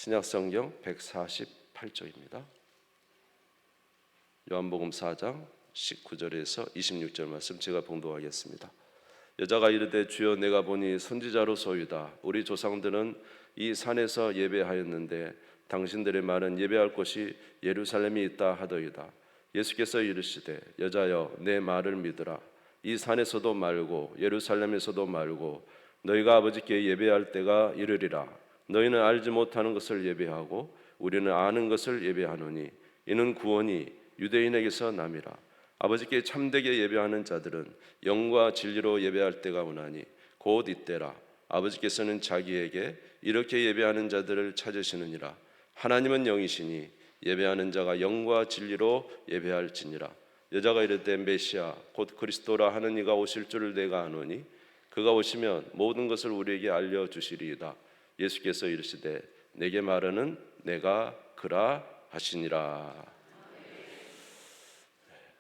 신약성경 148쪽입니다. 요한복음 4장 19절에서 26절 말씀 제가 봉독하겠습니다. 여자가 이르되 주여 내가 보니 선지자로소이다. 우리 조상들은 이 산에서 예배하였는데 당신들의 말은 예배할 곳이 예루살렘이 있다 하더이다. 예수께서 이르시되 여자여 내 말을 믿으라. 이 산에서도 말고 예루살렘에서도 말고 너희가 아버지께 예배할 때가 이르리라. 너희는 알지 못하는 것을 예배하고 우리는 아는 것을 예배하노니 이는 구원이 유대인에게서 남이라. 아버지께 참되게 예배하는 자들은 영과 진리로 예배할 때가 오나니 곧 이때라. 아버지께서는 자기에게 이렇게 예배하는 자들을 찾으시느니라. 하나님은 영이시니 예배하는 자가 영과 진리로 예배할지니라. 여자가 이르되 메시아 곧 그리스도라 하는 이가 오실 줄을 내가 아노니 그가 오시면 모든 것을 우리에게 알려주시리이다. 예수께서 이르시되 내게 말하는 내가 그라 하시니라.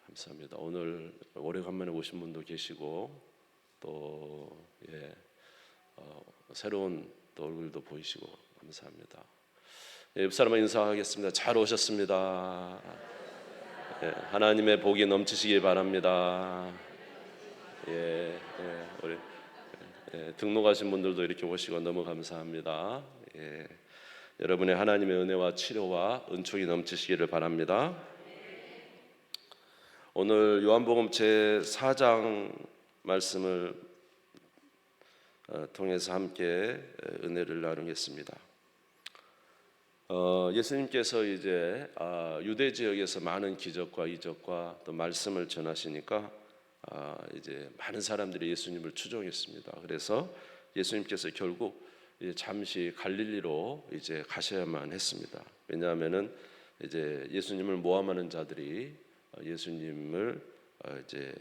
감사합니다. 오늘 오래간만에 오신 분도 계시고 또 새로운 또 얼굴도 보이시고 감사합니다. 옆 사람과 인사하겠습니다. 잘 오셨습니다. 하나님의 복이 넘치시길 바랍니다. 우리 등록하신 분들도 이렇게 오시고 너무 감사합니다. 여러분의 하나님의 은혜와 치료와 은총이 넘치시기를 바랍니다. 오늘 요한복음 제4장 말씀을 통해서 함께 은혜를 나누겠습니다. 예수님께서 이제 유대 지역에서 많은 기적과 이적과 또 말씀을 전하시니까 이제 많은 사람들이 예수님을 추종했습니다. 그래서 예수님께서 결국 잠시 갈릴리로 이제 가셔야만 했습니다. 왜냐하면은 이제 예수님을 모함하는 자들이 예수님을 이제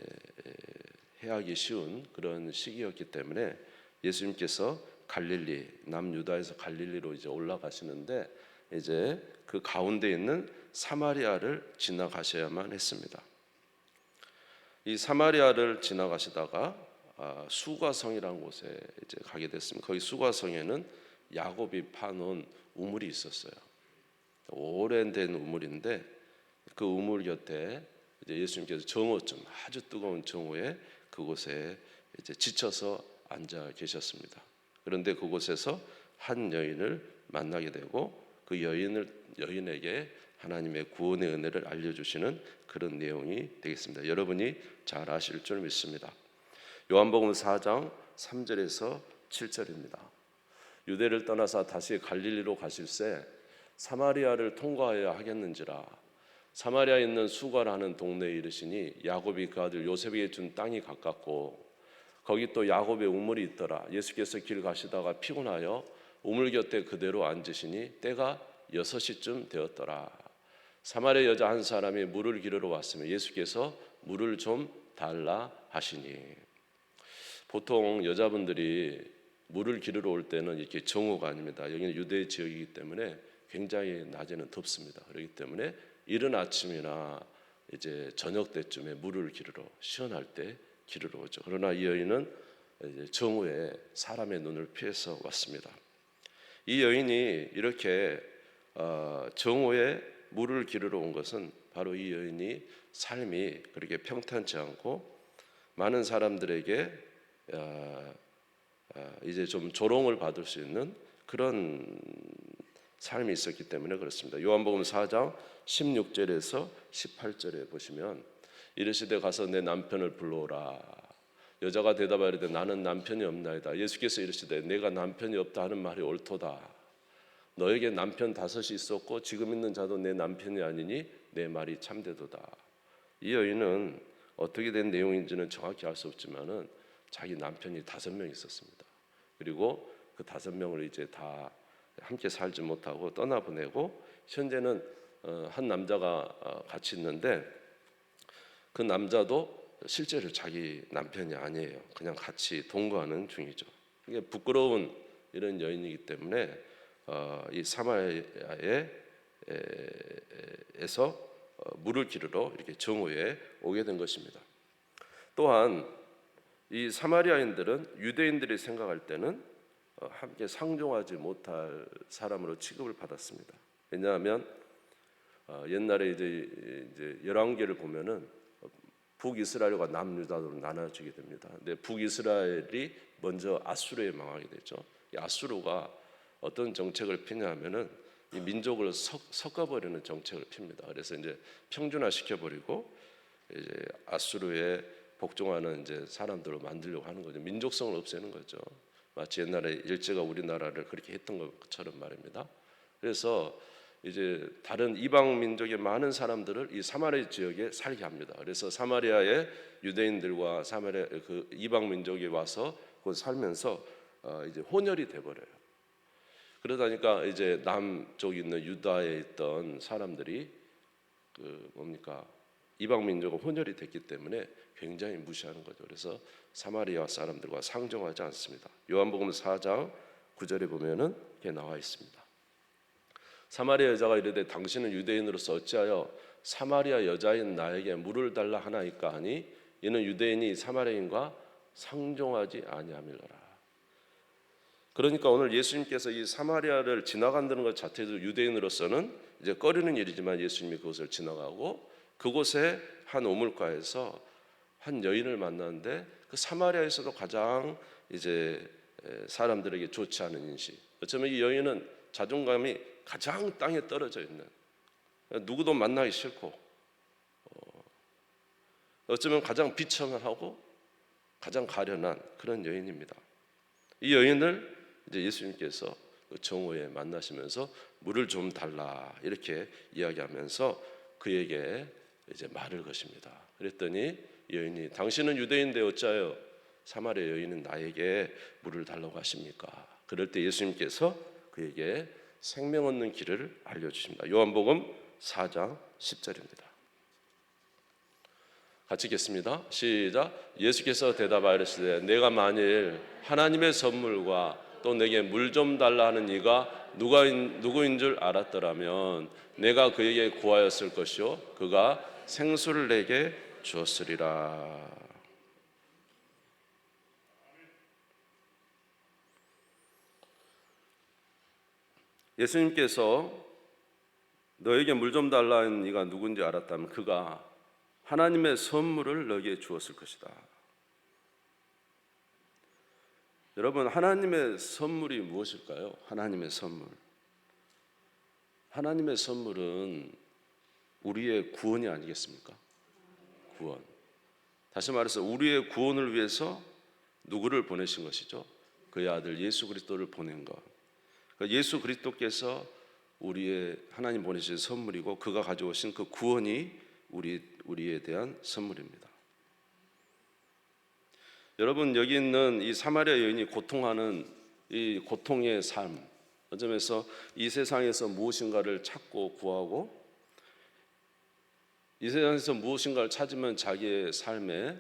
해하기 쉬운 그런 시기였기 때문에 예수님께서 갈릴리 남유다에서 갈릴리로 이제 올라가시는데 이제 그 가운데 있는 사마리아를 지나가셔야만 했습니다. 이 사마리아를 지나가시다가 수가성이라는 곳에 이제 가게 됐습니다. 거기 수가성에는 야곱이 파놓은 우물이 있었어요. 오래된 우물인데 그 우물 곁에 이제 예수님께서 정오쯤 아주 뜨거운 정오에 그곳에 이제 지쳐서 앉아 계셨습니다. 그런데 그곳에서 한 여인을 만나게 되고 그 여인에게 하나님의 구원의 은혜를 알려주시는 그런 내용이 되겠습니다. 여러분이 잘 아실 줄 믿습니다. 요한복음 4장 3절에서 7절입니다. 유대를 떠나서 다시 갈릴리로 가실새 사마리아를 통과해야 하겠는지라 사마리아에 있는 수가라는 동네에 이르시니 야곱이 그 아들 요셉에게 준 땅이 가깝고 거기 또 야곱의 우물이 있더라. 예수께서 길 가시다가 피곤하여 우물 곁에 그대로 앉으시니 때가 6시쯤 되었더라. 사마리아 여자 한 사람이 물을 기르러 왔으며 예수께서 물을 좀 달라 하시니 보통 여자분들이 물을 기르러 올 때는 이렇게 정오가 아닙니다. 여기는 유대 지역이기 때문에 굉장히 낮에는 덥습니다. 그렇기 때문에 이른 아침이나 이제 저녁 때쯤에 물을 기르러 시원할 때 기르러 오죠. 그러나 이 여인은 이제 정오에 사람의 눈을 피해서 왔습니다. 이 여인이 이렇게 정오에 물을 기르러 온 것은 바로 이 여인이 삶이 그렇게 평탄치 않고 많은 사람들에게 이제 좀 조롱을 받을 수 있는 그런 삶이 있었기 때문에 그렇습니다. 요한복음 4장 16절에서 18절에 보시면 이르시되 가서 내 남편을 불러오라. 여자가 대답하되 나는 남편이 없나이다. 예수께서 이르시되 내가 남편이 없다 하는 말이 옳도다. 너에게 남편 5이 있었고 지금 있는 자도 내 남편이 아니니 내 말이 참되도다. 이 여인은 어떻게 된 내용인지는 정확히 알 수 없지만은 자기 남편이 5명 있었습니다. 그리고 그 5명을 이제 다 함께 살지 못하고 떠나보내고 현재는 한 남자가 같이 있는데 그 남자도 실제로 자기 남편이 아니에요. 그냥 같이 동거하는 중이죠. 이게 부끄러운 이런 여인이기 때문에 이 사마리아에서 물을 기르러 이렇게 정오에 오게 된 것입니다. 또한 이 사마리아인들은 유대인들이 생각할 때는 함께 상종하지 못할 사람으로 취급을 받았습니다. 왜냐하면 옛날에 이제 열왕기를 보면은 북이스라엘과 남유다로 나눠지게 됩니다. 근데 북이스라엘이 먼저 아수르에 망하게 되죠. 이 아수르가 어떤 정책을 피냐면은 이 민족을 섞어버리는 정책을 핍니다. 그래서 이제 평준화 시켜버리고 이제 아수르에 복종하는 이제 사람들을 만들려고 하는 거죠. 민족성을 없애는 거죠. 마치 옛날에 일제가 우리나라를 그렇게 했던 것처럼 말입니다. 그래서 이제 다른 이방 민족의 많은 사람들을 이 사마리아 지역에 살게 합니다. 그래서 사마리아의 유대인들과 사마리아 그 이방 민족이 와서 그 살면서 이제 혼혈이 돼 버려요. 그러다니까 이제 남쪽에 있는 유다에 있던 사람들이 그 뭡니까 이방 민족과 혼혈이 됐기 때문에 굉장히 무시하는 거죠. 그래서 사마리아 사람들과 상종하지 않습니다. 요한복음 4장 9절에 보면은 이렇게 나와 있습니다. 사마리아 여자가 이르되 당신은 유대인으로서 어찌하여 사마리아 여자인 나에게 물을 달라 하나이까 하니 이는 유대인이 사마리아인과 상종하지 아니함이로라. 그러니까 오늘 예수님께서 이 사마리아를 지나간다는 것 자체도 유대인으로서는 이제 꺼리는 일이지만 예수님이 그것을 지나가고 그곳에 한 우물가에서 한 여인을 만났는데 그 사마리아에서도 가장 이제 사람들에게 좋지 않은 인식. 어쩌면 이 여인은 자존감이 가장 땅에 떨어져 있는 누구도 만나기 싫고 어쩌면 가장 비천하고 가장 가련한 그런 여인입니다. 이 여인을 이제 예수님께서 정오에 만나시면서 물을 좀 달라 이렇게 이야기하면서 그에게 이제 말을 거십니다. 그랬더니 여인이 당신은 유대인인데 어찌하여 사마리아 여인은 나에게 물을 달라고 하십니까? 그럴 때 예수님께서 그에게 생명 얻는 길을 알려주십니다. 요한복음 4장 10절입니다. 같이 읽겠습니다. 시작. 예수께서 대답하시되 내가 만일 하나님의 선물과 또 내게 물 좀 달라 하는 이가 누구인 줄 알았더라면 내가 그에게 구하였을 것이요 그가 생수를 내게 주었으리라. 예수님께서 너에게 물 좀 달라 하는 이가 누군지 알았다면 그가 하나님의 선물을 너에게 주었을 것이다. 여러분, 하나님의 선물이 무엇일까요? 하나님의 선물. 하나님의 선물은 우리의 구원이 아니겠습니까? 구원. 다시 말해서 우리의 구원을 위해서 누구를 보내신 것이죠? 그의 아들 예수 그리스도를 보낸 것. 그러니까 예수 그리스도께서 우리의 하나님 보내신 선물이고 그가 가져오신 그 구원이 우리에 대한 선물입니다. 여러분, 여기 있는 이 사마리아 여인이 고통하는 이 고통의 삶, 어쩌면서 이 세상에서 무엇인가를 찾고 구하고 이 세상에서 무엇인가를 찾으면 자기의 삶에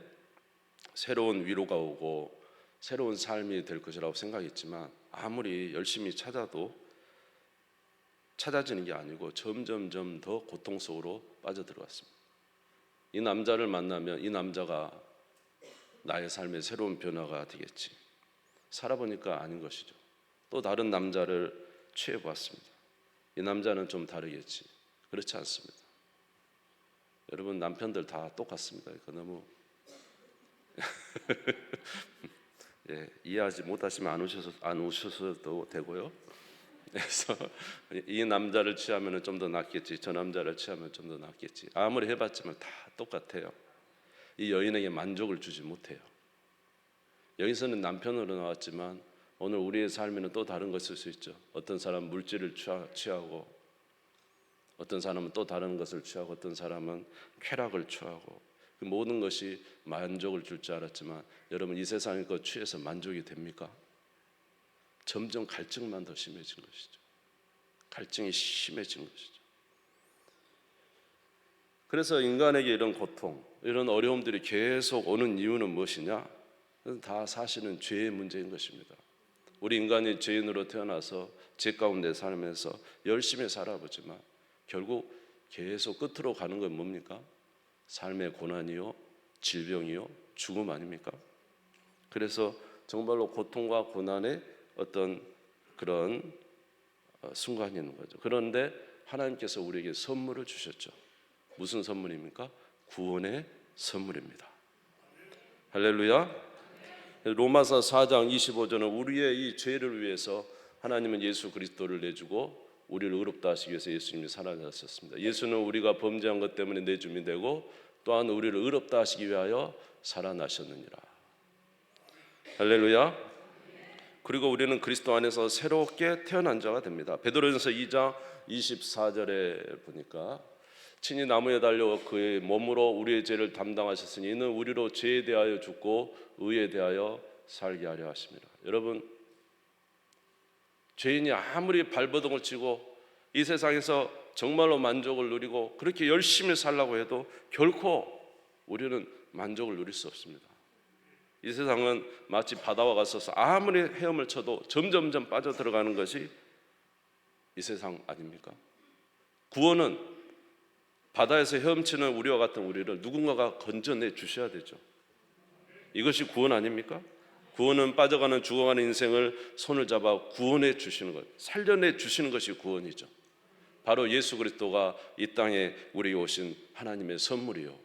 새로운 위로가 오고 새로운 삶이 될 것이라고 생각했지만 아무리 열심히 찾아도 찾아지는 게 아니고 점점점 더 고통 속으로 빠져들어갔습니다. 이 남자를 만나면 이 남자가 나의 삶에 새로운 변화가 되겠지. 살아보니까 아닌 것이죠. 또 다른 남자를 취해보았습니다. 이 남자는 좀 다르겠지. 그렇지 않습니다. 여러분 남편들 다 똑같습니다. 그러니까 너무 예, 이해하지 못하시면 안 오셔도 되고요. 그래서 이 남자를 취하면 좀 더 낫겠지, 저 남자를 취하면 좀 더 낫겠지. 아무리 해봤지만 다 똑같아요. 이 여인에게 만족을 주지 못해요. 여기서는 남편으로 나왔지만 오늘 우리의 삶에는 또 다른 것일 수 있죠. 어떤 사람은 물질을 취하고 어떤 사람은 또 다른 것을 취하고 어떤 사람은 쾌락을 취하고 그 모든 것이 만족을 줄 줄 알았지만 여러분 이 세상에 그 취해서 만족이 됩니까? 점점 갈증만 더 심해진 것이죠. 갈증이 심해진 것이죠. 그래서 인간에게 이런 고통, 이런 어려움들이 계속 오는 이유는 무엇이냐? 다 사실은 죄의 문제인 것입니다. 우리 인간이 죄인으로 태어나서 죄 가운데 살면서 열심히 살아보지만 결국 계속 끝으로 가는 건 뭡니까? 삶의 고난이요, 질병이요, 죽음 아닙니까? 그래서 정말로 고통과 고난의 어떤 그런 순간이 있는 거죠. 그런데 하나님께서 우리에게 선물을 주셨죠. 무슨 선물입니까? 구원의 선물입니다. 할렐루야. 로마서 4장 25절은 우리의 이 죄를 위해서 하나님은 예수 그리스도를 내주고 우리를 의롭다 하시기 위해서 예수님이 살아나셨습니다. 예수는 우리가 범죄한 것 때문에 내줌이 되고 또한 우리를 의롭다 하시기 위하여 살아나셨느니라. 할렐루야. 그리고 우리는 그리스도 안에서 새롭게 태어난 자가 됩니다. 베드로전서 2장 24절에 보니까 친히 나무에 달려 그의 몸으로 우리의 죄를 담당하셨으니 이는 우리로 죄에 대하여 죽고 의에 대하여 살게 하려 하십니다. 여러분, 죄인이 아무리 발버둥을 치고 이 세상에서 정말로 만족을 누리고 그렇게 열심히 살라고 해도 결코 우리는 만족을 누릴 수 없습니다. 이 세상은 마치 바다와 같아서 아무리 헤엄을 쳐도 점점점 빠져들어가는 것이 이 세상 아닙니까? 구원은 바다에서 헤엄치는 우리와 같은 우리를 누군가가 건져내 주셔야 되죠. 이것이 구원 아닙니까? 구원은 빠져가는 죽어가는 인생을 손을 잡아 구원해 주시는 것, 살려내 주시는 것이 구원이죠. 바로 예수 그리스도가 이 땅에 우리에게 오신 하나님의 선물이요,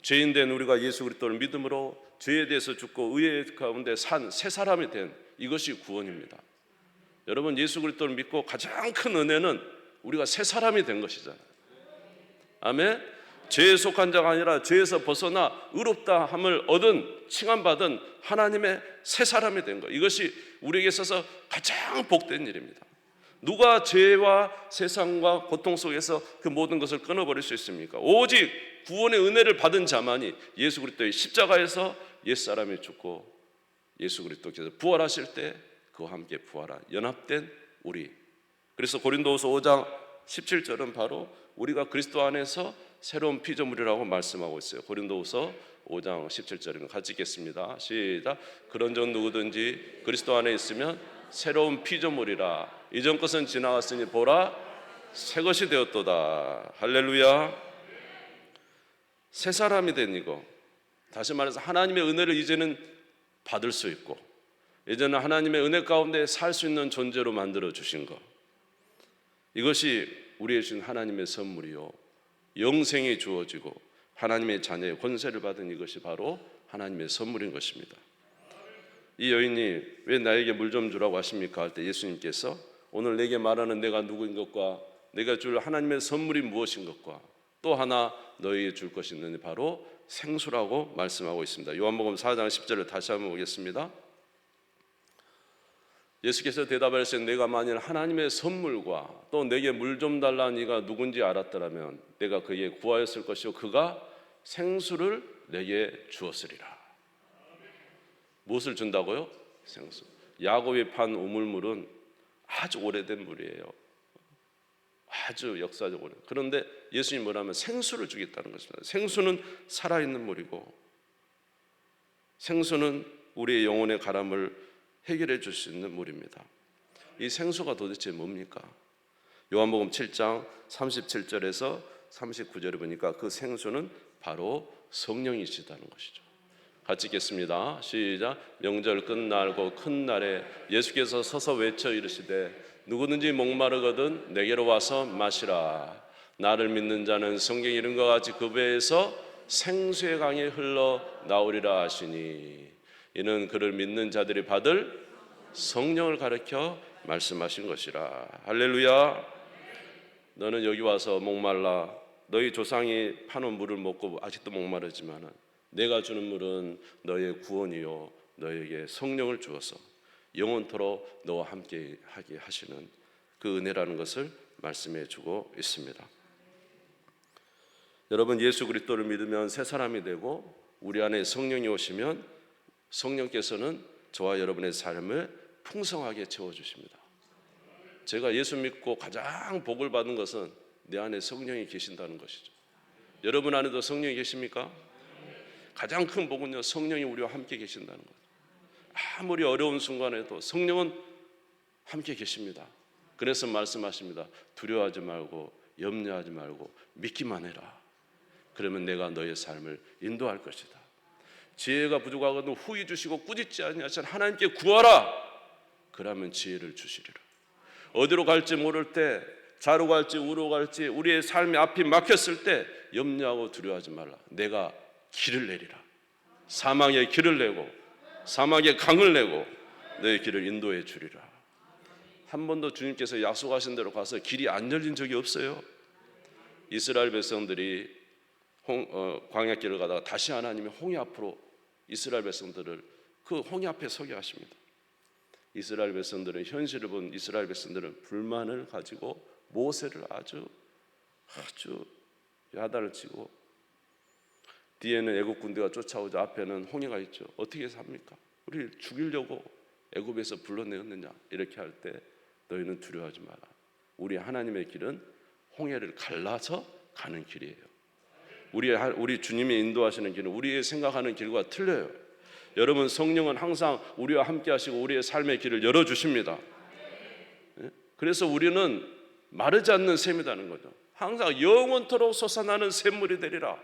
죄인 된 우리가 예수 그리스도를 믿음으로 죄에 대해서 죽고 의의 가운데 산 새 사람이 된 이것이 구원입니다. 여러분, 예수 그리스도를 믿고 가장 큰 은혜는 우리가 새 사람이 된 것이잖아요. 아멘. 죄에 속한 자가 아니라 죄에서 벗어나 의롭다 함을 얻은 칭함받은 하나님의 새 사람이 된 것, 이것이 우리에게 있어서 가장 복된 일입니다. 누가 죄와 세상과 고통 속에서 그 모든 것을 끊어버릴 수 있습니까? 오직 구원의 은혜를 받은 자만이 예수 그리스도의 십자가에서 옛사람이 죽고 예수 그리스도께서 부활하실 때 그와 함께 부활한 연합된 우리. 그래서 고린도후서 5장 17절은 바로 우리가 그리스도 안에서 새로운 피조물이라고 말씀하고 있어요. 고린도후서 5장 17절입니다. 같이 읽겠습니다. 시작. 그런즉 누구든지 그리스도 안에 있으면 새로운 피조물이라. 이전 것은 지나갔으니 보라 새 것이 되었도다. 할렐루야. 새 사람이 된 이거, 다시 말해서 하나님의 은혜를 이제는 받을 수 있고 이제는 하나님의 은혜 가운데 살 수 있는 존재로 만들어 주신 것, 이것이 우리에게 주신 하나님의 선물이요, 영생이 주어지고 하나님의 자녀의 권세를 받은 이것이 바로 하나님의 선물인 것입니다. 이 여인이 왜 나에게 물 좀 주라고 하십니까? 할 때 예수님께서 오늘 내게 말하는 내가 누구인 것과 내가 줄 하나님의 선물이 무엇인 것과 또 하나 너희에게 줄 것이 있느니 바로 생수라고 말씀하고 있습니다. 요한복음 4장 10절을 다시 한번 보겠습니다. 예수께서 대답하시되 내가 만일 하나님의 선물과 또 내게 물 좀 달라는 이가 누군지 알았더라면 내가 그에게 구하였을 것이요 그가 생수를 내게 주었으리라. 무엇을 준다고요? 생수. 야곱이 판 우물물은 아주 오래된 물이에요. 아주 역사적 오래. 그런데 예수님이 뭐라면 생수를 주겠다는 것입니다. 생수는 살아있는 물이고 생수는 우리의 영혼의 가람을 해결해 줄 수 있는 물입니다. 이 생수가 도대체 뭡니까? 요한복음 7장 37절에서 39절에 보니까 그 생수는 바로 성령이시다는 것이죠. 같이 읽겠습니다. 시작. 명절 끝날고 큰 날에 예수께서 서서 외쳐 이르시되 누구든지 목마르거든 내게로 와서 마시라. 나를 믿는 자는 성경에 이른 것 같이 그 배에서 생수의 강이 흘러 나오리라 하시니 이는 그를 믿는 자들이 받을 성령을 가르쳐 말씀하신 것이라. 할렐루야. 너는 여기 와서 목말라 너희 조상이 파놓은 물을 먹고 아직도 목마르지만 내가 주는 물은 너의 구원이요 너에게 성령을 주어서 영원토록 너와 함께 하게 하시는 그 은혜라는 것을 말씀해 주고 있습니다. 여러분, 예수 그리스도를 믿으면 새 사람이 되고 우리 안에 성령이 오시면 성령께서는 저와 여러분의 삶을 풍성하게 채워주십니다. 제가 예수 믿고 가장 복을 받은 것은 내 안에 성령이 계신다는 것이죠. 여러분 안에도 성령이 계십니까? 가장 큰 복은요, 성령이 우리와 함께 계신다는 것. 아무리 어려운 순간에도 성령은 함께 계십니다. 그래서 말씀하십니다. 두려워하지 말고 염려하지 말고 믿기만 해라. 그러면 내가 너의 삶을 인도할 것이다. 지혜가 부족하거든 후히 주시고 꾸짖지 아니하시는 하나님께 구하라. 그러면 지혜를 주시리라. 어디로 갈지 모를 때, 좌로 갈지 우로 갈지 우리의 삶의 앞이 막혔을 때 염려하고 두려워하지 말라. 내가 길을 내리라. 사망의 길을 내고 사막의 강을 내고 너의 길을 인도해 주리라. 한 번도 주님께서 약속하신 대로 가서 길이 안 열린 적이 없어요. 이스라엘 백성들이 광야길을 가다가 다시 하나님이 홍해 앞으로 이스라엘 백성들을 그 홍해 앞에 서게 하십니다. 이스라엘 백성들은, 현실을 본 이스라엘 백성들은 불만을 가지고 모세를 아주 야단을 치고, 뒤에는 애국 군대가 쫓아오자 앞에는 홍해가 있죠. 어떻게 삽니까? 우리를 죽이려고 애굽에서 불러내었느냐? 이렇게 할 때 너희는 두려워하지 마라. 우리 하나님의 길은 홍해를 갈라서 가는 길이에요. 우리 주님이 인도하시는 길은 우리의 생각하는 길과 틀려요. 여러분, 성령은 항상 우리와 함께 하시고 우리의 삶의 길을 열어주십니다. 그래서 우리는 마르지 않는 샘이라는 거죠. 항상 영원토록 솟아나는 샘물이 되리라.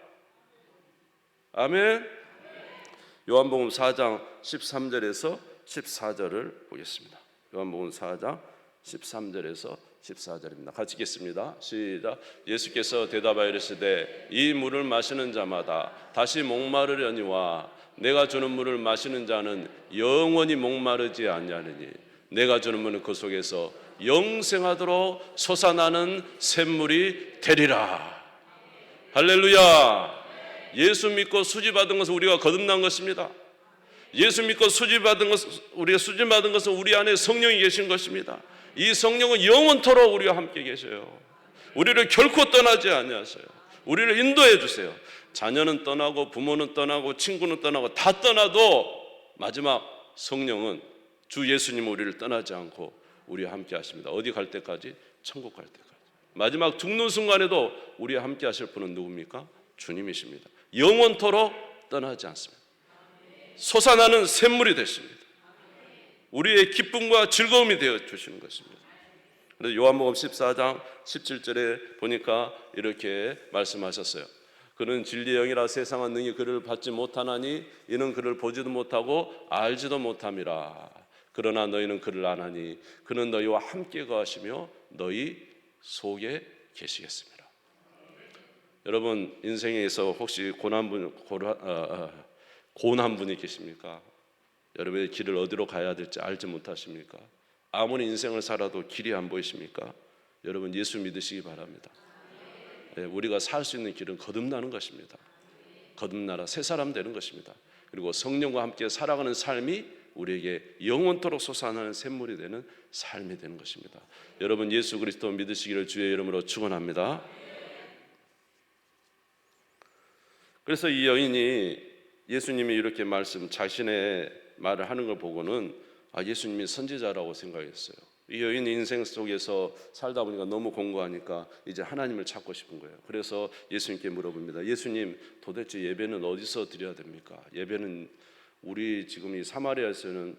아멘. 요한복음 4장 13절에서 14절을 보겠습니다. 요한복음 4장 13절에서 14절입니다. 같이 읽겠습니다. 시작. 예수께서 대답하여 이르시되 이 물을 마시는 자마다 다시 목마르려니와 내가 주는 물을 마시는 자는 영원히 목마르지 아니하느니 내가 주는 물은 그 속에서 영생하도록 솟아나는 샘물이 되리라. 할렐루야. 예수 믿고 수지받은 것은 우리가 거듭난 것입니다. 예수 믿고 수지받은 것은, 우리가 수지받은 것은 우리 안에 성령이 계신 것입니다. 이 성령은 영원토록 우리와 함께 계셔요. 우리를 결코 떠나지 아니하세요. 우리를 인도해 주세요. 자녀는 떠나고 부모는 떠나고 친구는 떠나고 다 떠나도 마지막 성령은 주 예수님 우리를 떠나지 않고 우리와 함께 하십니다. 어디 갈 때까지? 천국 갈 때까지. 마지막 죽는 순간에도 우리와 함께 하실 분은 누굽니까? 주님이십니다. 영원토록 떠나지 않습니다. 솟아나는 샘물이 되십니다. 우리의 기쁨과 즐거움이 되어 주시는 것입니다. 그래서 요한복음 14장 17절에 보니까 이렇게 말씀하셨어요. 그는 진리의 영이라 세상은 능히 그를 받지 못하나니 이는 그를 보지도 못하고 알지도 못함이라. 그러나 너희는 그를 아나니 그는 너희와 함께 거하시며 너희 속에 계시겠습니다. 여러분, 인생에서 혹시 고난 분이 계십니까? 여러분의 길을 어디로 가야 될지 알지 못하십니까? 아무리 인생을 살아도 길이 안 보이십니까? 여러분, 예수 믿으시기 바랍니다. 우리가 살 수 있는 길은 거듭나는 것입니다. 거듭나라 새 사람 되는 것입니다. 그리고 성령과 함께 살아가는 삶이 우리에게 영원토록 솟아나는 샘물이 되는 삶이 되는 것입니다. 여러분, 예수 그리스도 믿으시기를 주의 이름으로 축원합니다. 그래서 이 여인이 예수님이 이렇게 자신의 말을 하는 걸 보고는 예수님이 선지자라고 생각했어요. 이 여인이 인생 속에서 살다 보니까 너무 공고하니까 이제 하나님을 찾고 싶은 거예요. 그래서 예수님께 물어봅니다. 예수님, 도대체 예배는 어디서 드려야 됩니까? 예배는 우리 지금 이 사마리아에서는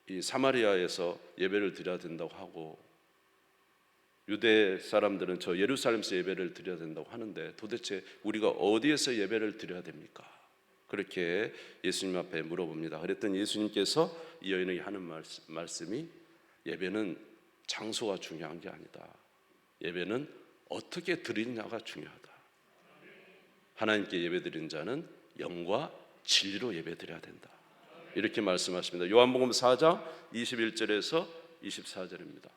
이 사마리아에서 예배를 드려야 된다고 하고, 유대 사람들은 저 예루살렘에서 예배를 드려야 된다고 하는데 도대체 우리가 어디에서 예배를 드려야 됩니까? 그렇게 예수님 앞에 물어봅니다. 그랬더니 예수님께서 이 여인에게 하는 말씀이 예배는 장소가 중요한 게 아니다. 예배는 어떻게 드리냐가 중요하다. 하나님께 예배드리는 자는 영과 진리로 예배드려야 된다. 이렇게 말씀하십니다. 요한복음 4장 21절에서 24절입니다.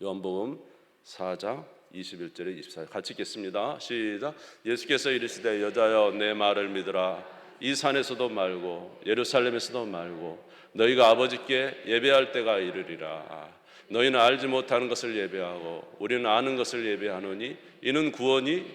요한복음 4장 21절에 24절 같이 읽겠습니다. 시작. 예수께서 이르시되 여자여 내 말을 믿으라. 이 산에서도 말고 예루살렘에서도 말고 너희가 아버지께 예배할 때가 이르리라. 너희는 알지 못하는 것을 예배하고 우리는 아는 것을 예배하노니 이는 구원이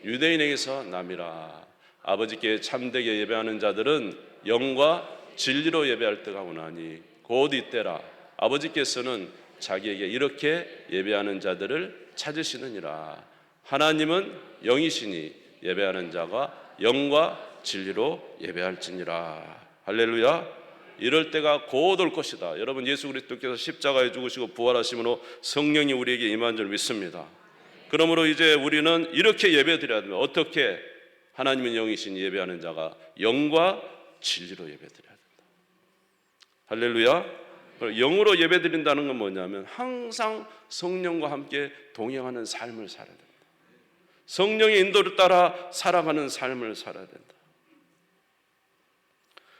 유대인에게서 남이라. 아버지께 참되게 예배하는 자들은 영과 진리로 예배할 때가 오나니 곧 이때라. 아버지께서는 자기에게 이렇게 예배하는 자들을 찾으시느니라. 하나님은 영이시니 예배하는 자가 영과 진리로 예배할지니라. 할렐루야. 이럴 때가 곧 올 것이다. 여러분, 예수 그리스도께서 십자가에 죽으시고 부활하심으로 성령이 우리에게 임한 줄 믿습니다. 그러므로 이제 우리는 이렇게 예배드려야 됩니다. 어떻게? 하나님은 영이시니 예배하는 자가 영과 진리로 예배드려야 된다. 할렐루야. 영으로 예배드린다는 건 뭐냐면 항상 성령과 함께 동행하는 삶을 살아야 된다. 성령의 인도를 따라 살아가는 삶을 살아야 된다.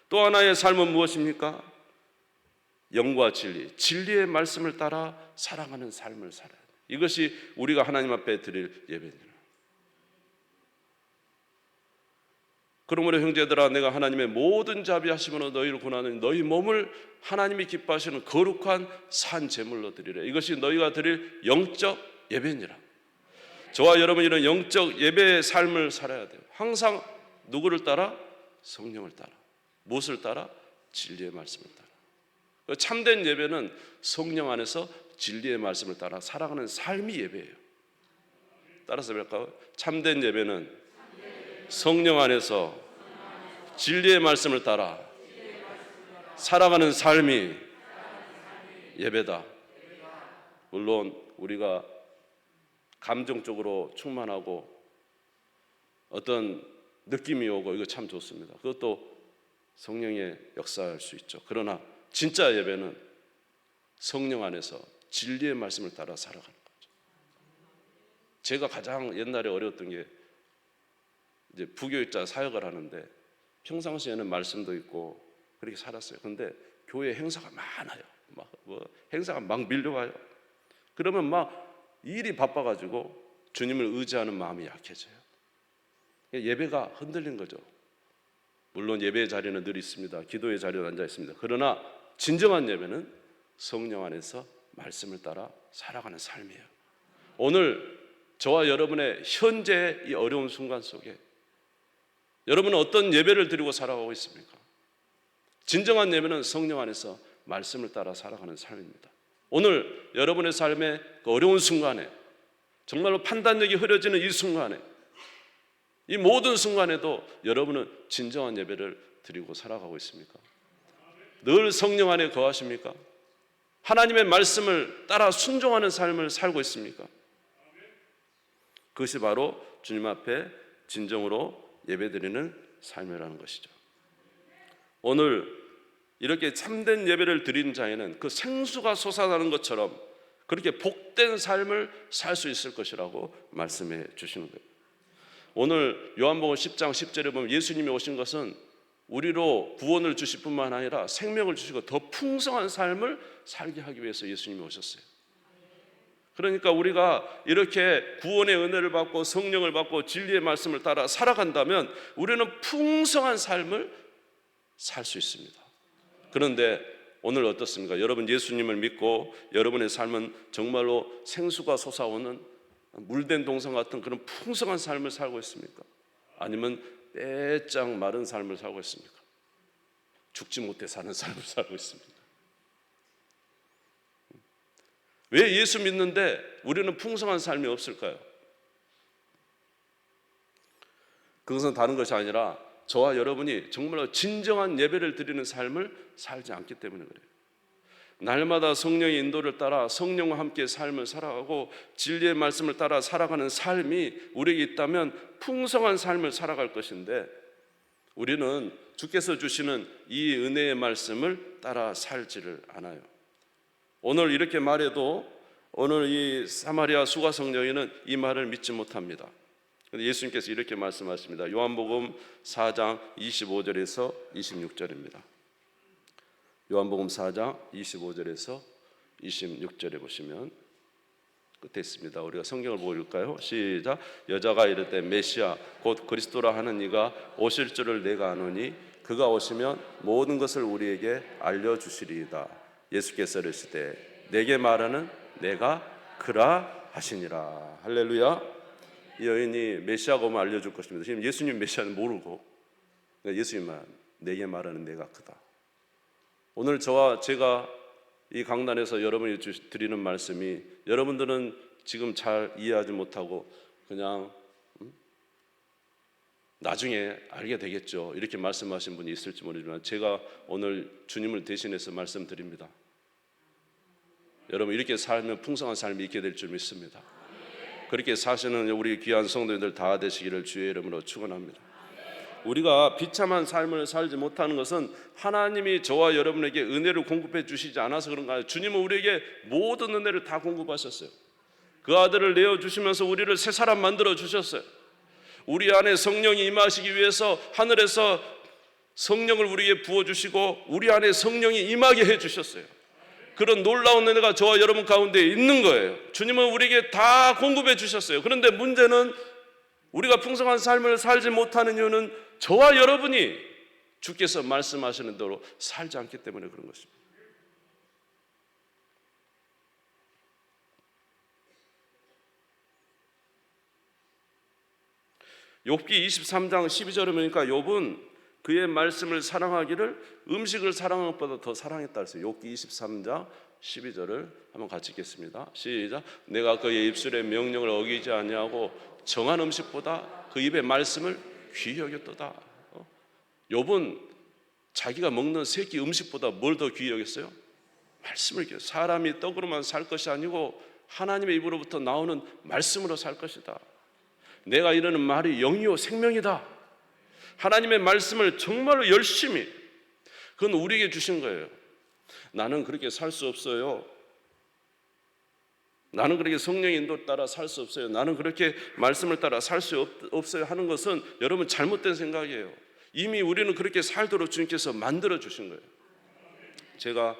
또 하나의 삶은 무엇입니까? 영과 진리, 진리의 말씀을 따라 살아가는 삶을 살아야 된다. 이것이 우리가 하나님 앞에 드릴 예배입니다. 그러므로 형제들아, 내가 하나님의 모든 자비하심으로 너희를 구하노니 너희 몸을 하나님이 기뻐하시는 거룩한 산 제물로 드리라. 이것이 너희가 드릴 영적 예배니라. 저와 여러분 이런 영적 예배의 삶을 살아야 돼요. 항상 누구를 따라? 성령을 따라. 무엇을 따라? 진리의 말씀을 따라. 참된 예배는 성령 안에서 진리의 말씀을 따라 살아가는 삶이 예배예요. 따라서 볼까요? 참된 예배는 성령 안에서 진리의 말씀을 따라 살아가는 삶이 예배다. 물론 우리가 감정적으로 충만하고 어떤 느낌이 오고 이거 참 좋습니다. 그것도 성령의 역사할 수 있죠. 그러나 진짜 예배는 성령 안에서 진리의 말씀을 따라 살아가는 거죠. 제가 가장 옛날에 어려웠던 게 이제 부교육자 사역을 하는데 평상시에는 말씀도 있고 그렇게 살았어요. 근데 교회 행사가 많아요. 행사가 막 밀려와요. 그러면 막 일이 바빠가지고 주님을 의지하는 마음이 약해져요. 예배가 흔들린 거죠. 물론 예배의 자리는 늘 있습니다. 기도의 자리에 앉아 있습니다. 그러나 진정한 예배는 성령 안에서 말씀을 따라 살아가는 삶이에요. 오늘 저와 여러분의 현재 이 어려운 순간 속에 여러분은 어떤 예배를 드리고 살아가고 있습니까? 진정한 예배는 성령 안에서 말씀을 따라 살아가는 삶입니다. 오늘 여러분의 삶의 그 어려운 순간에 정말로 판단력이 흐려지는 이 순간에 이 모든 순간에도 여러분은 진정한 예배를 드리고 살아가고 있습니까? 늘 성령 안에 거하십니까? 하나님의 말씀을 따라 순종하는 삶을 살고 있습니까? 그것이 바로 주님 앞에 진정으로 예배드리는 삶이라는 것이죠. 오늘 이렇게 참된 예배를 드리는 자에는 그 생수가 솟아나는 것처럼 그렇게 복된 삶을 살 수 있을 것이라고 말씀해 주시는 거예요. 오늘 요한복음 10장 10절에 보면 예수님이 오신 것은 우리로 구원을 주실 뿐만 아니라 생명을 주시고 더 풍성한 삶을 살게 하기 위해서 예수님이 오셨어요. 그러니까 우리가 이렇게 구원의 은혜를 받고 성령을 받고 진리의 말씀을 따라 살아간다면 우리는 풍성한 삶을 살 수 있습니다. 그런데 오늘 어떻습니까? 여러분 예수님을 믿고 여러분의 삶은 정말로 생수가 솟아오는 물된 동산 같은 그런 풍성한 삶을 살고 있습니까? 아니면 빼짝 마른 삶을 살고 있습니까? 죽지 못해 사는 삶을 살고 있습니까? 왜 예수 믿는데 우리는 풍성한 삶이 없을까요? 그것은 다른 것이 아니라 저와 여러분이 정말로 진정한 예배를 드리는 삶을 살지 않기 때문에 그래요. 날마다 성령의 인도를 따라 성령과 함께 삶을 살아가고 진리의 말씀을 따라 살아가는 삶이 우리에게 있다면 풍성한 삶을 살아갈 것인데 우리는 주께서 주시는 이 은혜의 말씀을 따라 살지를 않아요. 오늘 이렇게 말해도 오늘 이 사마리아 수가성 여인은 이 말을 믿지 못합니다. 그런데 예수님께서 이렇게 말씀하십니다. 요한복음 4장 25절에서 26절입니다. 요한복음 4장 25절에서 26절에 보시면 끝에 있습니다. 우리가 성경을 보고 읽을까요? 시작. 여자가 이르되 메시아 곧 그리스도라 하는 이가 오실 줄을 내가 아노니 그가 오시면 모든 것을 우리에게 알려주시리이다. 예수께서 이르시되 내게 말하는 내가 그라 하시니라. 할렐루야. 이 여인이 메시아가 오면 알려줄 것입니다. 지금 예수님 메시아는 모르고 예수님만 내게 말하는 내가 그다. 오늘 저와 제가 이 강단에서 여러분이 드리는 말씀이 여러분들은 지금 잘 이해하지 못하고 그냥 나중에 알게 되겠죠 이렇게 말씀하신 분이 있을지 모르지만 제가 오늘 주님을 대신해서 말씀드립니다. 여러분 이렇게 살면 풍성한 삶이 있게 될 줄 믿습니다. 그렇게 사시는 우리 귀한 성도님들 다 되시기를 주의 이름으로 축원합니다. 우리가 비참한 삶을 살지 못하는 것은 하나님이 저와 여러분에게 은혜를 공급해 주시지 않아서 그런 거 아니에요. 주님은 우리에게 모든 은혜를 다 공급하셨어요. 그 아들을 내어주시면서 우리를 새 사람 만들어 주셨어요. 우리 안에 성령이 임하시기 위해서 하늘에서 성령을 우리에게 부어주시고 우리 안에 성령이 임하게 해주셨어요. 그런 놀라운 은혜가 저와 여러분 가운데 있는 거예요. 주님은 우리에게 다 공급해 주셨어요. 그런데 문제는 우리가 풍성한 삶을 살지 못하는 이유는 저와 여러분이 주께서 말씀하시는 대로 살지 않기 때문에 그런 것입니다. 욥기 23장 12절에 보니까 욥은 그의 말씀을 사랑하기를 음식을 사랑하는 것보다 더 사랑했다 했어요. 욥기 23장 12절을 한번 같이 읽겠습니다. 시작. 내가 그의 입술의 명령을 어기지 아니하고 정한 음식보다 그 입의 말씀을 귀히 여겼도다. 욥은 자기가 먹는 세끼 음식보다 뭘 더 귀히 여겼어요? 말씀을 귀히. 사람이 떡으로만 살 것이 아니고 하나님의 입으로부터 나오는 말씀으로 살 것이다. 내가 이르는 말이 영이요 생명이다. 하나님의 말씀을 정말로 열심히, 그건 우리에게 주신 거예요. 나는 그렇게 살 수 없어요. 나는 그렇게 성령의 인도 따라 살 수 없어요. 나는 그렇게 말씀을 따라 살 수 없어요 하는 것은 여러분 잘못된 생각이에요. 이미 우리는 그렇게 살도록 주님께서 만들어 주신 거예요. 제가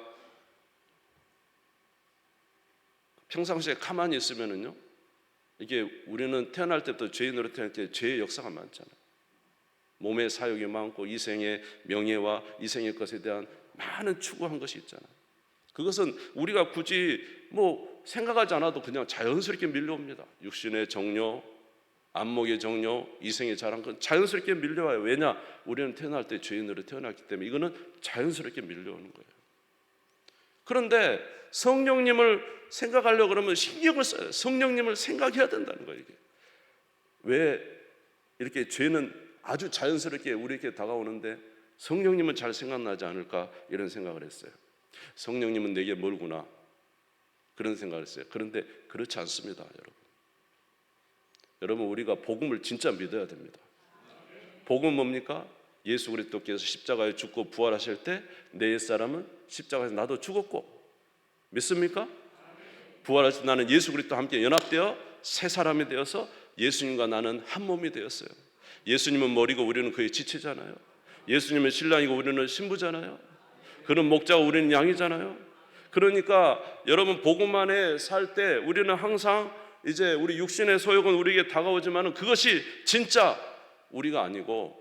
평상시에 가만히 있으면은요, 이게 우리는 태어날 때부터 죄인으로 태어날 때 죄의 역사가 많잖아요. 몸의 사욕이 많고 이생의 명예와 이생의 것에 대한 많은 추구한 것이 있잖아요. 그것은 우리가 굳이 생각하지 않아도 그냥 자연스럽게 밀려옵니다. 육신의 정욕, 안목의 정욕, 이생의 자랑, 건 자연스럽게 밀려와요. 왜냐? 우리는 태어날 때 죄인으로 태어났기 때문에 이거는 자연스럽게 밀려오는 거예요. 그런데 성령님을 생각하려고 그러면 신경을 써요. 성령님을 생각해야 된다는 거예요. 이게. 왜 이렇게 죄는 아주 자연스럽게 우리에게 다가오는데 성령님은 잘 생각나지 않을까, 이런 생각을 했어요. 성령님은 내게 멀구나, 그런 생각을 했어요. 그런데 그렇지 않습니다. 여러분 우리가 복음을 진짜 믿어야 됩니다. 복음은 뭡니까? 예수 그리스도께서 십자가에 죽고 부활하실 때 내 옛사람은 십자가에서 나도 죽었고, 믿습니까? 부활하신 나는 예수 그리스도와 함께 연합되어 새 사람이 되어서 예수님과 나는 한 몸이 되었어요. 예수님은 머리고 우리는 그의 지체잖아요. 예수님은 신랑이고 우리는 신부잖아요. 그는 목자고 우리는 양이잖아요. 그러니까 여러분 복음 안에 살 때 우리는 항상 이제 우리 육신의 소욕은 우리에게 다가오지만 그것이 진짜 우리가 아니고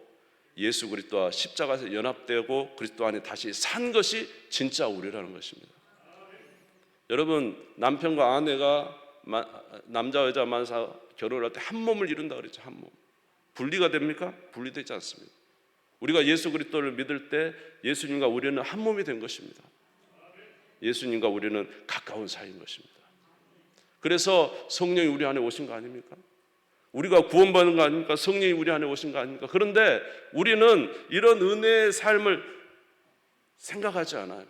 예수 그리스도와 십자가에서 연합되고 그리스도 안에 다시 산 것이 진짜 우리라는 것입니다. 여러분 남편과 아내가 남자 여자 만사 결혼을 할 때 한 몸을 이룬다 그랬죠. 한 몸. 분리가 됩니까? 분리되지 않습니다. 우리가 예수 그리스도를 믿을 때 예수님과 우리는 한 몸이 된 것입니다. 예수님과 우리는 가까운 사이인 것입니다. 그래서 성령이 우리 안에 오신 거 아닙니까? 우리가 구원받는 거 아닙니까? 성령이 우리 안에 오신 거 아닙니까? 그런데 우리는 이런 은혜의 삶을 생각하지 않아요.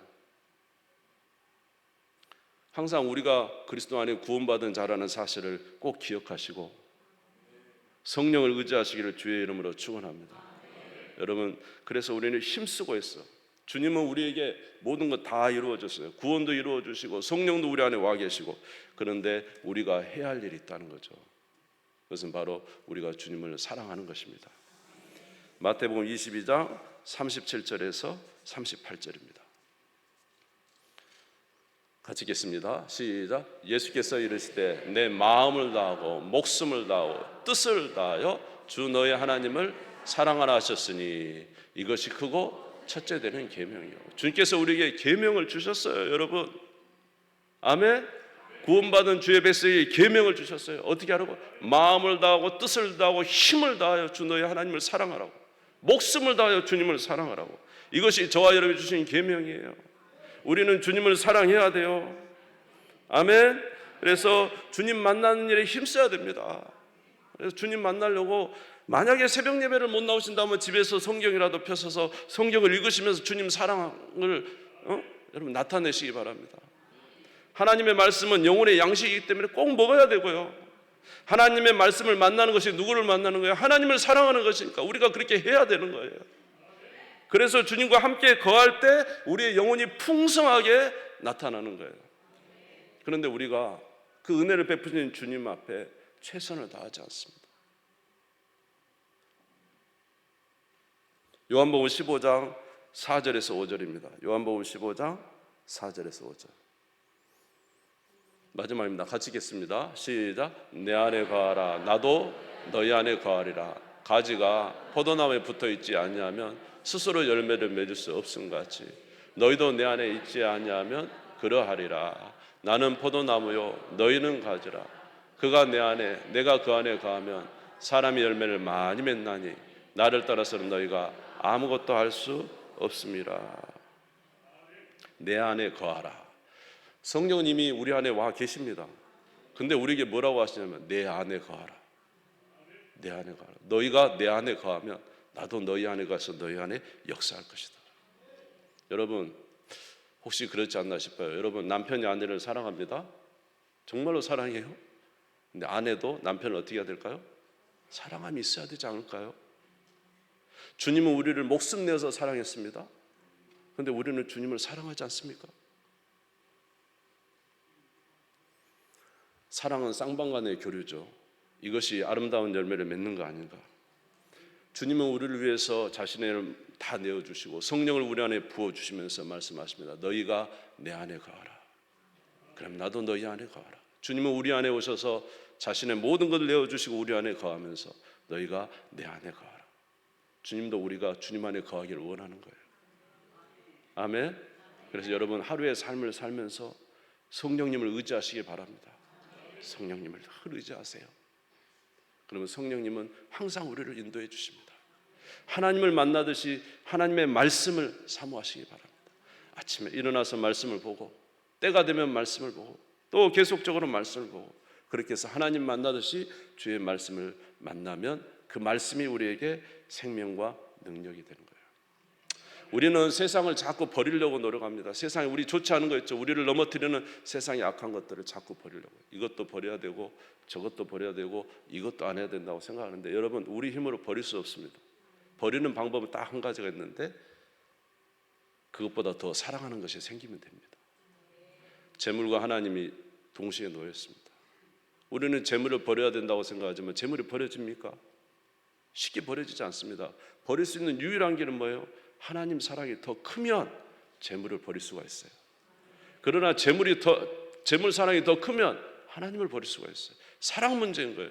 항상 우리가 그리스도 안에 구원받은 자라는 사실을 꼭 기억하시고 성령을 의지하시기를 주의 이름으로 축원합니다. 여러분 그래서 우리는 힘쓰고 있어. 주님은 우리에게 모든 것 다 이루어졌어요. 구원도 이루어주시고 성령도 우리 안에 와 계시고, 그런데 우리가 해야 할 일이 있다는 거죠. 그것은 바로 우리가 주님을 사랑하는 것입니다. 마태복음 22장 37절에서 38절입니다. 같이 읽겠습니다. 시작. 예수께서 이르시되 내 마음을 다하고 목숨을 다하고 뜻을 다하여 주 너의 하나님을 사랑하라 하셨으니 이것이 크고 첫째 되는 계명이요. 주님께서 우리에게 계명을 주셨어요. 여러분 아멘. 구원받은 주의 백성에게 계명을 주셨어요. 어떻게 하라고? 마음을 다하고 뜻을 다하고 힘을 다하여 주 너의 하나님을 사랑하라고, 목숨을 다하여 주님을 사랑하라고. 이것이 저와 여러분이 주신 계명이에요. 우리는 주님을 사랑해야 돼요. 아멘. 그래서 주님 만나는 일에 힘써야 됩니다. 그래서 주님 만나려고 만약에 새벽 예배를 못 나오신다면 집에서 성경이라도 펴서서 성경을 읽으시면서 주님 사랑을 여러분 나타내시기 바랍니다. 하나님의 말씀은 영혼의 양식이기 때문에 꼭 먹어야 되고요. 하나님의 말씀을 만나는 것이 누구를 만나는 거예요? 하나님을 사랑하는 것이니까 우리가 그렇게 해야 되는 거예요. 그래서 주님과 함께 거할 때 우리의 영혼이 풍성하게 나타나는 거예요. 그런데 우리가 그 은혜를 베푸신 주님 앞에 최선을 다하지 않습니다. 요한복음 15장 4절에서 5절입니다. 요한복음 15장 4절에서 5절. 마지막입니다. 같이 읽겠습니다. 시작. 내 안에 거하라. 나도 너희 안에 거하리라. 가지가 포도나무에 붙어있지 아니하면 스스로 열매를 맺을 수 없음 같이 너희도 내 안에 있지 아니하면 그러하리라. 나는 포도나무요 너희는 가지라. 그가 내 안에 내가 그 안에 거하면 사람이 열매를 많이 맺나니 나를 따라서는 너희가 아무것도 할 수 없습니다. 내 안에 거하라. 성령은 이미 우리 안에 와 계십니다. 근데 우리에게 뭐라고 하시냐면 내 안에 거하라. 내 안에 거하라. 너희가 내 안에 거하면 나도 너희 안에 가서 너희 안에 역사할 것이다. 여러분 혹시 그렇지 않나 싶어요. 여러분 남편이 아내를 사랑합니다. 정말로 사랑해요. 근데 아내도 남편을 어떻게 해야 될까요? 사랑함이 있어야 되지 않을까요? 주님은 우리를 목숨 내어서 사랑했습니다. 그런데 우리는 주님을 사랑하지 않습니까? 사랑은 쌍방간의 교류죠. 이것이 아름다운 열매를 맺는 거 아닌가. 주님은 우리를 위해서 자신을 다 내어주시고 성령을 우리 안에 부어주시면서 말씀하십니다. 너희가 내 안에 거하라. 그럼 나도 너희 안에 거하라. 주님은 우리 안에 오셔서 자신의 모든 것을 내어주시고 우리 안에 거하면서 너희가 내 안에 거하라. 주님도 우리가 주님 안에 거하기를 원하는 거예요. 아멘. 그래서 여러분 하루의 삶을 살면서 성령님을 의지하시기 바랍니다. 성령님을 의지하세요. 그러면 성령님은 항상 우리를 인도해 주십니다. 하나님을 만나듯이 하나님의 말씀을 사모하시기 바랍니다. 아침에 일어나서 말씀을 보고 때가 되면 말씀을 보고 또 계속적으로 말씀을 보고 그렇게 해서 하나님 만나듯이 주의 말씀을 만나면 그 말씀이 우리에게 생명과 능력이 되는 거예요. 우리는 세상을 자꾸 버리려고 노력합니다. 세상에 우리 좋지 않은 거 있죠. 우리를 넘어뜨리는 세상의 악한 것들을 자꾸 버리려고. 이것도 버려야 되고 저것도 버려야 되고 이것도 안 해야 된다고 생각하는데 여러분 우리 힘으로 버릴 수 없습니다. 버리는 방법은 딱 한 가지가 있는데 그것보다 더 사랑하는 것이 생기면 됩니다. 재물과 하나님이 동시에 놓였습니다. 우리는 재물을 버려야 된다고 생각하지만 재물이 버려집니까? 쉽게 버려지지 않습니다. 버릴 수 있는 유일한 길은 뭐예요? 하나님 사랑이 더 크면 재물을 버릴 수가 있어요. 그러나 재물 사랑이 더 크면 하나님을 버릴 수가 있어요. 사랑 문제인 거예요.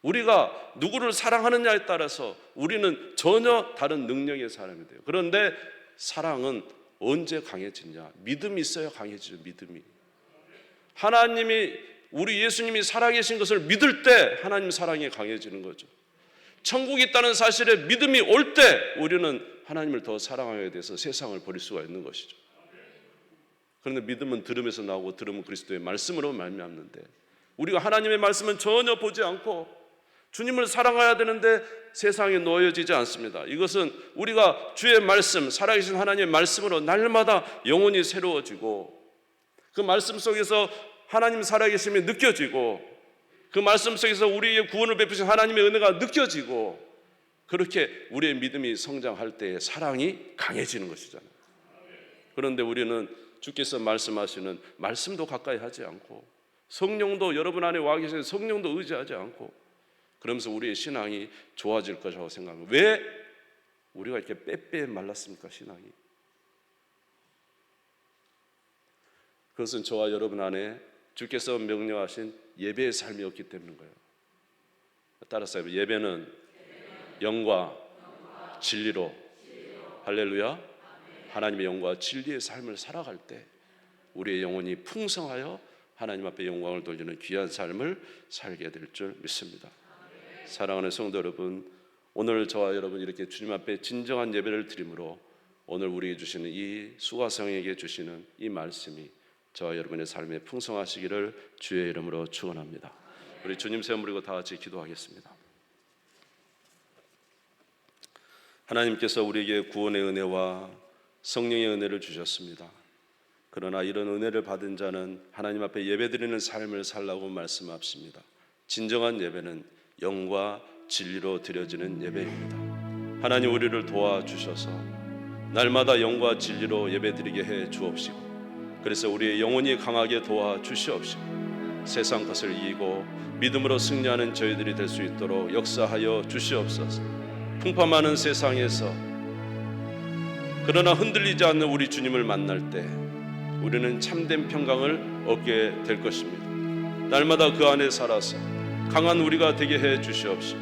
우리가 누구를 사랑하느냐에 따라서 우리는 전혀 다른 능력의 사람이 돼요. 그런데 사랑은 언제 강해지냐? 믿음이 있어야 강해지죠. 믿음이. 하나님이 우리 예수님이 살아계신 것을 믿을 때 하나님 사랑이 강해지는 거죠. 천국이 있다는 사실에 믿음이 올 때 우리는 하나님을 더 사랑하게 돼서 세상을 버릴 수가 있는 것이죠. 그런데 믿음은 들음에서 나오고 들음은 그리스도의 말씀으로 말미암는데 우리가 하나님의 말씀은 전혀 보지 않고 주님을 사랑해야 되는데 세상에 놓여지지 않습니다. 이것은 우리가 주의 말씀, 살아계신 하나님의 말씀으로 날마다 영혼이 새로워지고 그 말씀 속에서 하나님 살아계심이 느껴지고 그 말씀 속에서 우리의 구원을 베푸신 하나님의 은혜가 느껴지고 그렇게 우리의 믿음이 성장할 때 사랑이 강해지는 것이잖아요. 그런데 우리는 주께서 말씀하시는 말씀도 가까이 하지 않고 성령도 여러분 안에 와 계신 성령도 의지하지 않고 그러면서 우리의 신앙이 좋아질 것이라고 생각합니다. 왜 우리가 이렇게 빼빼 말랐습니까? 신앙이. 그것은 저와 여러분 안에 주께서 명령하신 예배의 삶이 없기 때문인 거예요. 따라서 예배는 영과 진리로 할렐루야 하나님의 영과 진리의 삶을 살아갈 때 우리의 영혼이 풍성하여 하나님 앞에 영광을 돌리는 귀한 삶을 살게 될 줄 믿습니다. 사랑하는 성도 여러분, 오늘 저와 여러분 이렇게 주님 앞에 진정한 예배를 드림으로 오늘 우리에게 주시는 이 수가성에게 주시는 이 말씀이 저와 여러분의 삶에 풍성하시기를 주의 이름으로 축원합니다. 우리 주님 세움 부리고 다 같이 기도하겠습니다. 하나님께서 우리에게 구원의 은혜와 성령의 은혜를 주셨습니다. 그러나 이런 은혜를 받은 자는 하나님 앞에 예배드리는 삶을 살라고 말씀하십니다. 진정한 예배는 영과 진리로 드려지는 예배입니다. 하나님 우리를 도와주셔서 날마다 영과 진리로 예배드리게 해 주옵시고, 그래서 우리의 영혼이 강하게 도와주시옵시고, 세상 것을 이기고 믿음으로 승리하는 저희들이 될 수 있도록 역사하여 주시옵소서. 풍파많은 세상에서 그러나 흔들리지 않는 우리 주님을 만날 때 우리는 참된 평강을 얻게 될 것입니다. 날마다 그 안에 살아서 강한 우리가 되게 해 주시옵시고,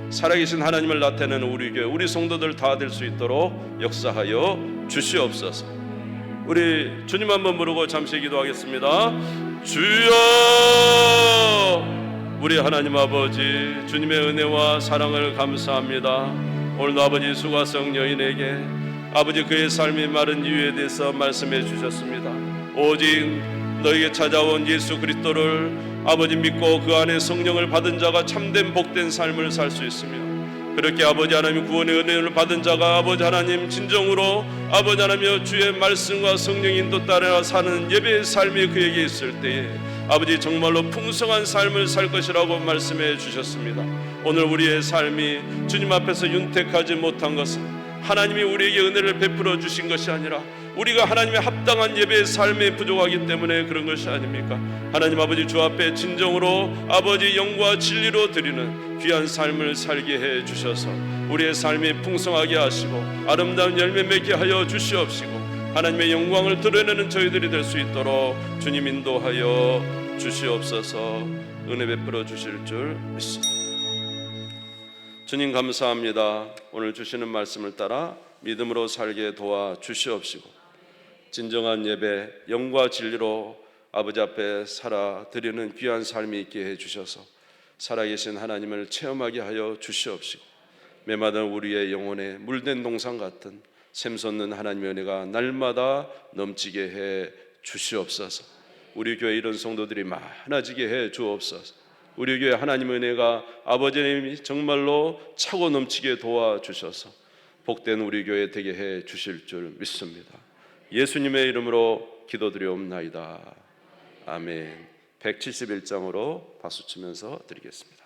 살아계신 하나님을 나타내는 우리 교회, 우리 성도들 다 될 수 있도록 역사하여 주시옵소서. 우리 주님 한번 부르고 잠시 기도하겠습니다. 주여! 우리 하나님 아버지, 주님의 은혜와 사랑을 감사합니다. 오늘도 아버지 수가성 여인에게 아버지 그의 삶이 마른 이유에 대해서 말씀해 주셨습니다. 오직 너에게 찾아온 예수 그리스도를 아버지 믿고 그 안에 성령을 받은 자가 참된 복된 삶을 살 수 있으며, 그렇게 아버지 하나님 구원의 은혜를 받은 자가 아버지 하나님 진정으로 아버지 하나님 주의 말씀과 성령 인도 따라 사는 예배의 삶이 그에게 있을 때에 아버지 정말로 풍성한 삶을 살 것이라고 말씀해 주셨습니다. 오늘 우리의 삶이 주님 앞에서 윤택하지 못한 것은 하나님이 우리에게 은혜를 베풀어 주신 것이 아니라 우리가 하나님의 합당한 예배의 삶에 부족하기 때문에 그런 것이 아닙니까? 하나님 아버지 주 앞에 진정으로 아버지 영과 진리로 드리는 귀한 삶을 살게 해 주셔서 우리의 삶이 풍성하게 하시고 아름다운 열매 맺게 하여 주시옵시고, 하나님의 영광을 드러내는 저희들이 될 수 있도록 주님 인도하여 주시옵소서. 은혜 베풀어 주실 줄 믿습니다. 주님 감사합니다. 오늘 주시는 말씀을 따라 믿음으로 살게 도와 주시옵시고, 진정한 예배 영과 진리로 아버지 앞에 살아 드리는 귀한 삶이 있게 해 주셔서 살아계신 하나님을 체험하게 하여 주시옵시고, 메마른 우리의 영혼에 물된 동상 같은 샘솟는 하나님의 은혜가 날마다 넘치게 해 주시옵소서. 우리 교회 이런 성도들이 많아지게 해 주옵소서. 우리 교회 하나님의 은혜가 아버지님이 정말로 차고 넘치게 도와주셔서 복된 우리 교회 되게 해 주실 줄 믿습니다. 예수님의 이름으로 기도드리옵나이다. 아멘. 171장으로 박수 치면서 드리겠습니다.